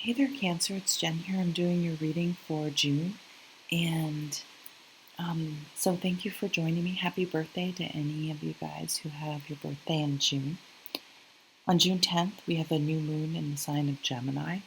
Hey there, Cancer. It's Jen here. I'm doing your reading for June. And so thank you for joining me. Happy birthday to any of you guys who have your birthday in June. On June 10th, we have a new moon in the sign of Gemini.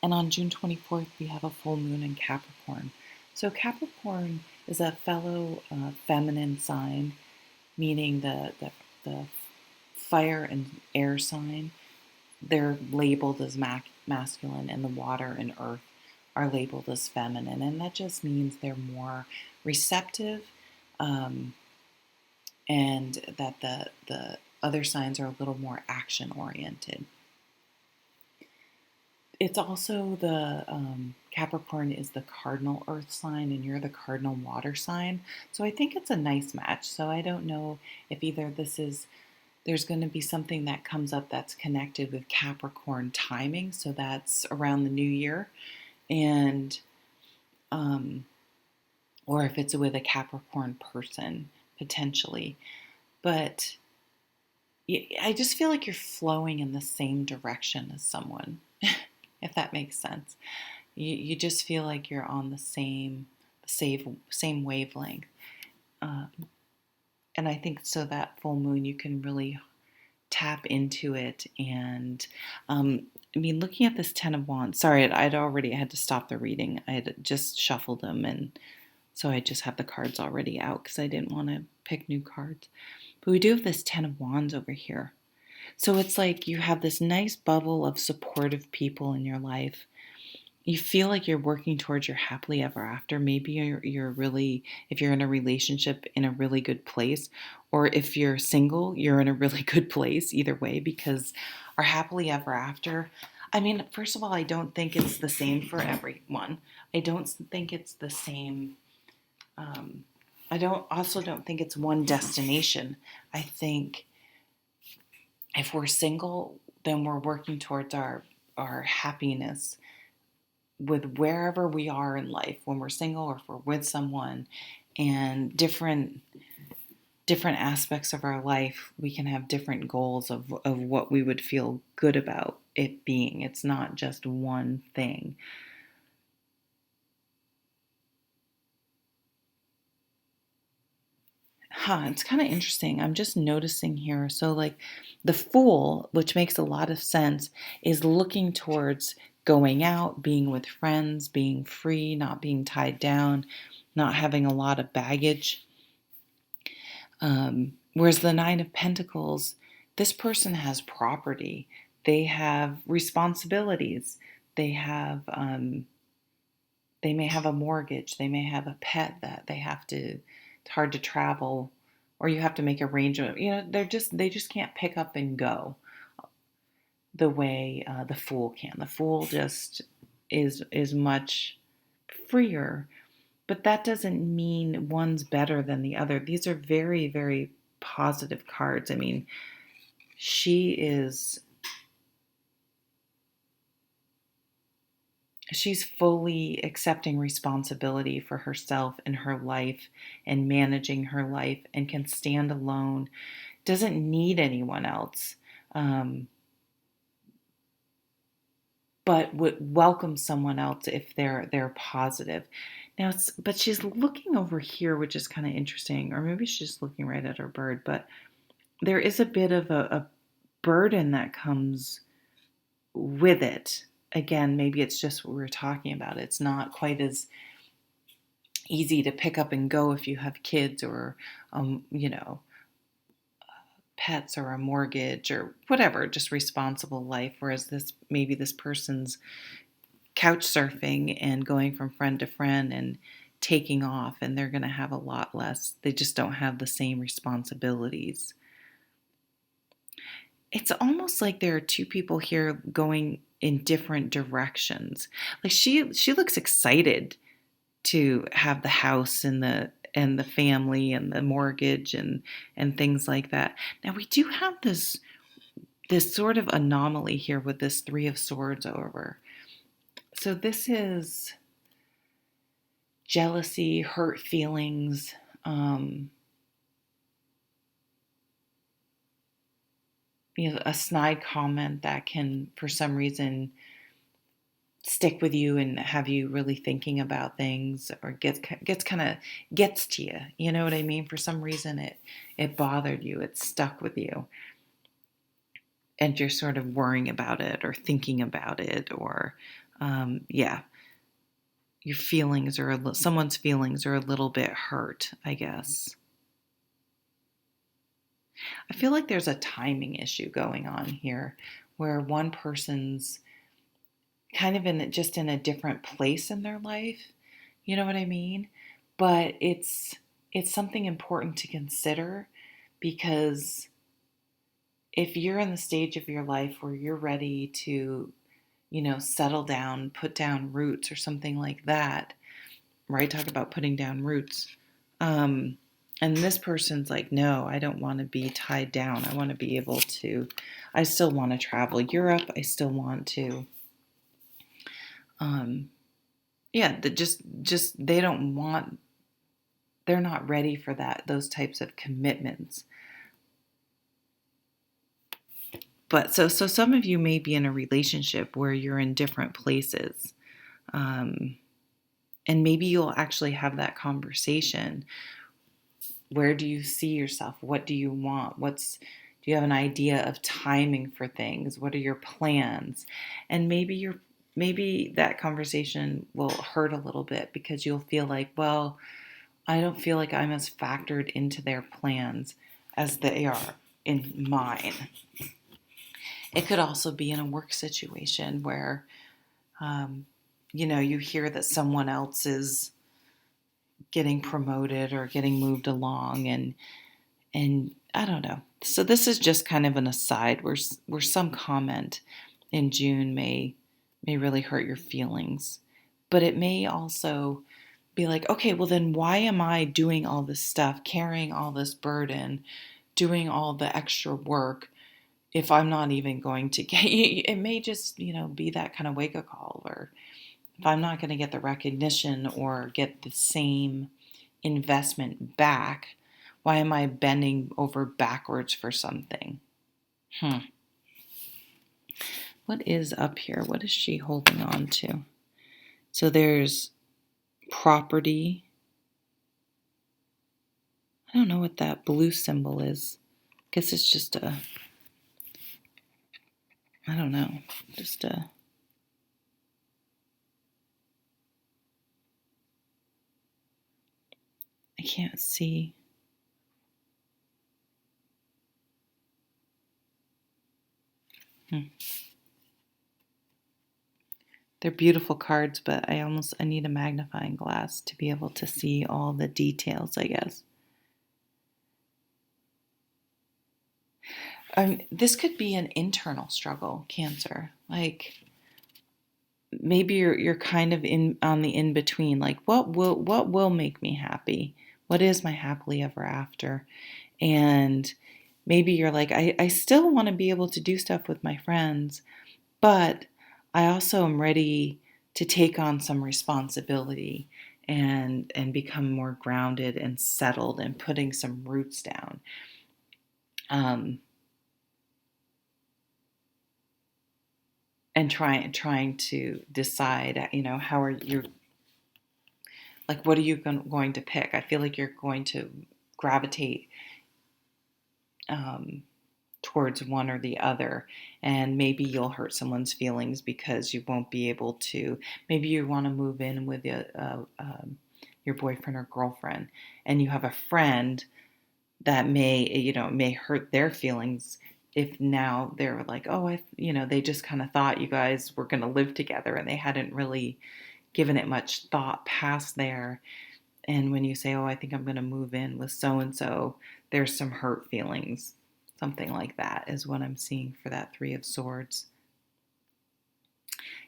And on June 24th, we have a full moon in Capricorn. So Capricorn is a fellow feminine sign, meaning the fire and air sign. They're labeled as masculine, and the water and earth are labeled as feminine, and that just means they're more receptive, um, and that the other signs are a little more action oriented. It's also the Capricorn is the cardinal earth sign, and you're the cardinal water sign. So I think it's a nice match. So I don't know if either there's going to be something that comes up that's connected with Capricorn timing. So that's around the new year. And, or if it's with a Capricorn person, potentially. But I just feel like you're flowing in the same direction as someone, if that makes sense. You just feel like you're on the same wavelength. Um, and I think so that full moon, you can really tap into it. And I mean, looking at this Ten of Wands, sorry, I had to stop the reading. I had just shuffled them, and so I just have the cards already out because I didn't want to pick new cards. But we do have this Ten of Wands over here. So it's like you have this nice bubble of supportive people in your life. You feel like you're working towards your happily ever after. Maybe you're really, if you're in a relationship, in a really good place, or if you're single, you're in a really good place, either way, because our happily ever after, I mean, first of all, I don't think it's the same for everyone. I don't think it's the same. Um, I don't think it's one destination. I think if we're single, then we're working towards our happiness with wherever we are in life, when we're single or if we're with someone, and different aspects of our life, we can have different goals of what we would feel good about it being. It's not just one thing. It's kind of interesting. I'm just noticing here. So, like, the Fool, which makes a lot of sense, is looking towards going out, being with friends, being free, not being tied down, not having a lot of baggage. Whereas the Nine of Pentacles, this person has property, they have responsibilities, they have, they may have a mortgage, they may have a pet that they have to, it's hard to travel, or you have to make arrangements. You know, they just can't pick up and go the way the Fool can. The Fool just is much freer, but that doesn't mean one's better than the other. These are very, very positive cards. I mean, she is she's fully accepting responsibility for herself and her life and managing her life and can stand alone, doesn't need anyone else, um, but would welcome someone else if they're positive. Now, but she's looking over here, which is kind of interesting, or maybe she's just looking right at her bird. But there is a bit of a burden that comes with it. Again, maybe it's just what we were talking about. It's not quite as easy to pick up and go if you have kids or, you know, pets or a mortgage or whatever, just responsible life. Whereas maybe this person's couch surfing and going from friend to friend and taking off, and they're going to have a lot less. They just don't have the same responsibilities. It's almost like there are two people here going in different directions. Like she looks excited to have the house and the family and the mortgage and things like that. Now we do have this sort of anomaly here with this Three of Swords over. So this is jealousy, hurt feelings, you know, a snide comment that can, for some reason, stick with you and have you really thinking about things, or gets to you. You know what I mean? For some reason it bothered you. It stuck with you. And you're sort of worrying about it or thinking about it, or yeah, your feelings or someone's feelings are a little bit hurt, I guess. I feel like there's a timing issue going on here where one person's kind of in a different place in their life. You know what I mean? But it's something important to consider, because if you're in the stage of your life where you're ready to, settle down, put down roots or something like that, right? Talk about putting down roots. And this person's like, no, I don't want to be tied down. I want to be able to, I still want to travel Europe. I still want to, um, yeah, they don't want, they're not ready for those types of commitments. But so some of you may be in a relationship where you're in different places. Um, and maybe you'll actually have that conversation. Where do you see yourself? What do you want? Do you have an idea of timing for things? What are your plans? And maybe that conversation will hurt a little bit, because you'll feel like, well, I don't feel like I'm as factored into their plans as they are in mine. It could also be in a work situation where, um, you hear that someone else is getting promoted or getting moved along, and I don't know. So this is just kind of an aside where some comment in June may really hurt your feelings, but it may also be like, okay, well then why am I doing all this stuff, carrying all this burden, doing all the extra work if I'm not even going to get it may just, be that kind of wake up call, or if I'm not going to get the recognition or get the same investment back, why am I bending over backwards for something? What is up here? What is she holding on to? So there's property. I don't know what that blue symbol is. I guess it's just I don't know, just I can't see. They're beautiful cards, but I need a magnifying glass to be able to see all the details, I guess. This could be an internal struggle, Cancer. Like maybe you're kind of on the in between. Like what will make me happy? What is my happily ever after? And maybe you're like, I still want to be able to do stuff with my friends, but I also am ready to take on some responsibility and become more grounded and settled and putting some roots down. And trying to decide, how are you, like, what are you going to pick? I feel like you're going to gravitate um, towards one or the other, and maybe you'll hurt someone's feelings because you won't be able to. Maybe you want to move in with your boyfriend or girlfriend, and you have a friend that may hurt their feelings if now they're like, oh, they just kind of thought you guys were going to live together, and they hadn't really given it much thought past there. And when you say, oh, I think I'm going to move in with so and so, there's some hurt feelings. Something like that is what I'm seeing for that Three of Swords.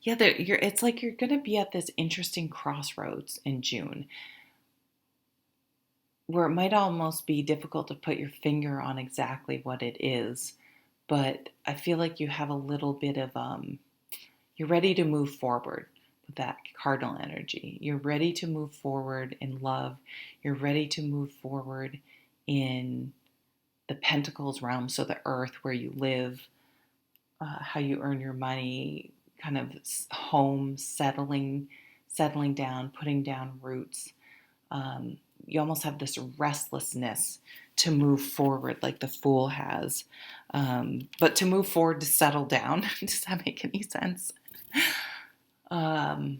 Yeah, it's like you're going to be at this interesting crossroads in June, where it might almost be difficult to put your finger on exactly what it is, but I feel like you have a little bit of you're ready to move forward with that cardinal energy. You're ready to move forward in love. You're ready to move forward in the Pentacles realm, so the earth where you live, how you earn your money, kind of home, settling down, putting down roots. You almost have this restlessness to move forward, like the Fool has. But to move forward, to settle down. Does that make any sense? But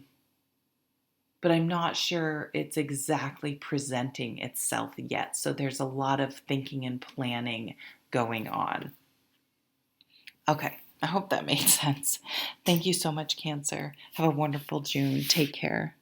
I'm not sure it's exactly presenting itself yet. So there's a lot of thinking and planning going on. Okay, I hope that made sense. Thank you so much, Cancer. Have a wonderful June. Take care.